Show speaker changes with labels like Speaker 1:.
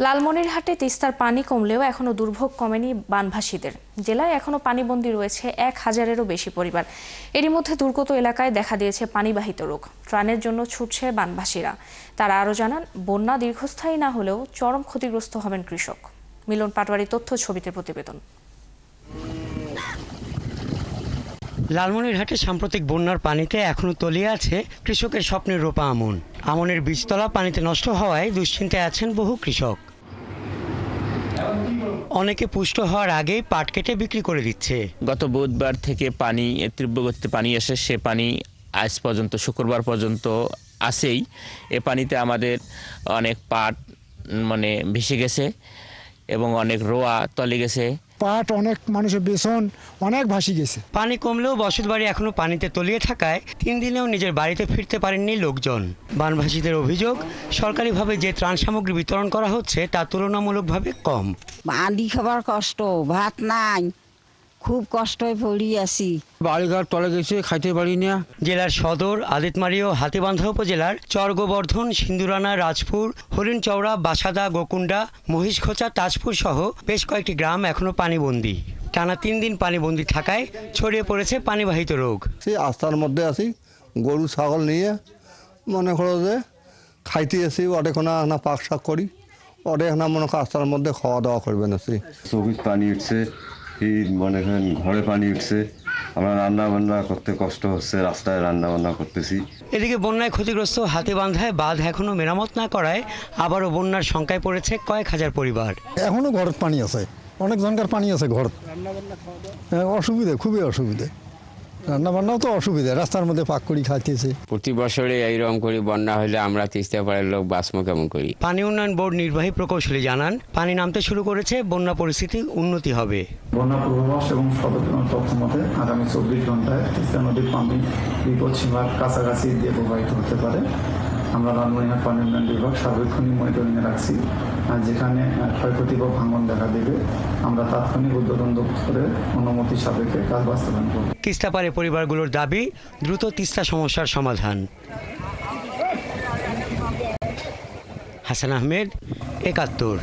Speaker 1: লালমনিরহাটে তিস্তার পানি কমলেও এখনো দুর্ভোগ কমেনি বানভাসীদের। জেলায় এখনো পানিবন্দী রয়েছে 1000-এরও বেশি পরিবার। এরই মধ্যে দুর্গত এলাকায় দেখা দিয়েছে পানিবাহিত রোগ। ত্রাণের জন্য ছুটছে বানভাসীরা। তারা আরও জানান, বন্যা দীর্ঘস্থায়ী না হলেও চরম ক্ষতিগ্রস্ত হবেন কৃষক। মিলন পাটোয়ারি তথ্য ছবিতে প্রতিবেদন।
Speaker 2: লালমনিরহাটে সাম্প্রতিক বন্যার পানিতে এখনো তলিয়ে আছে কৃষকের স্বপ্নের রোপা আমন। আমনের বীজতলা পানিতে নষ্ট হওয়ায় দুশ্চিন্তায় আছেন বহু কৃষক। অনেকে পুষ্ট হওয়ার আগেই পাট কেটে বিক্রি করে দিচ্ছে।
Speaker 3: গত বুধবার থেকে পানি তীব্র গতিতে পানি আসে, সে পানি আজ পর্যন্ত শুক্রবার পর্যন্ত আসেই। এ পানিতে আমাদের অনেক পাট ভেসে গেছে এবং অনেক রোয়া তলে গেছে।
Speaker 4: পাট অনেক মানুষের বেসন অনেক ভাসি গেছে।
Speaker 2: পানি কমলেও বসতবাড়ি এখনো পানিতে তলিয়ে থাকায় 3 দিনেও নিজের বাড়িতে ফিরতে পারেননি লোকজন। বানভাসীদের অভিযোগ, সরকারিভাবে যে ত্রাণ সামগ্রী বিতরণ করা হচ্ছে তা তুলনামূলকভাবে কম।
Speaker 5: আন্ডি খাবার কষ্ট, ভাত নাই, খুব কষ্টই পড়ি আছি।
Speaker 4: বাড়িঘর তলে গেছে, খাইতে পারি না।
Speaker 2: জেলার সদর, আদিতমারি ও হাতীবান্ধা উপজেলার চর-গোবর্ধন, সিন্দুরানা, রাজপুর, হরিণচৌড়া, বাসাদা, গোকুন্ডা, মহিষখোঁচা, তাজপুর সহ বেশ কয়েকটি গ্রাম এখনো পানিবন্দী। টানা 3 দিন পানিবন্দী থাকায় ছড়িয়ে পড়েছে পানিবাহিত রোগ।
Speaker 6: সেই আস্থার মধ্যে আছি, গরু ছাগল নিয়ে মনে করো যে খাইতে আসি, অনেকক্ষণ না পাক শাক করি, অনেক না মনে করো আস্থার মধ্যে খাওয়া দাওয়া করবেন আছি।
Speaker 7: চব্বিশ পানি উঠছে, মনে করেন ঘরে পানি উঠছে, আমরা রান্না বান্না করতে কষ্ট হচ্ছে, রাস্তায় রান্না বান্না করতেছি।
Speaker 2: এদিকে বন্যায় ক্ষতিগ্রস্ত হাতীবান্ধায় বাঁধ এখনো মেরামত না করায় আবারও বন্যার শঙ্কায় পড়েছে কয়েক হাজার পরিবার।
Speaker 4: এখনো ঘরের পানি আছে, অনেক জনকার পানি আছে ঘর। অসুবিধা, খুবই অসুবিধা। রান্না বান্নাও তো অসুবিধা, রাস্তার মধ্যে পাক করি খাইতেছে।
Speaker 8: প্রতি বছরে এইরকম করে বন্যা হলে আমরা তিস্তাপাড়ের লোক বাঁচবো কেমন করি।
Speaker 2: পানি উন্নয়ন বোর্ড নির্বাহী প্রকৌশলী জানান, পানি নামতে শুরু করেছে, বন্যা পরিস্থিতি উন্নতি হবে।
Speaker 9: বন্যা পূর্বাভাস এবং সতর্কতার তথ্য মতে আগামী 24 ঘন্টায় তিস্তা নদীর পানি বিপদসীমার কাছাকাছি দিয়ে প্রবাহিত হতে পারে। আমরা লালমনিরহাট পানি উন্নয়ন বিভাগ সার্বক্ষণিক মনিটরিংয়ে রাখছি। আর যেখানে ক্ষয়ক্ষতি বা ভাঙন দেখা দেবে, আমরা তাৎক্ষণিক উদ্বোধন দপ্তরের অনুমতি সাপেক্ষে কাজ বাস্তবায়ন করব।
Speaker 2: তিস্তাপাড়ে পরিবারগুলোর দাবি, দ্রুত তিস্তা সমস্যার সমাধান। হাসান আহমেদ, ৭১।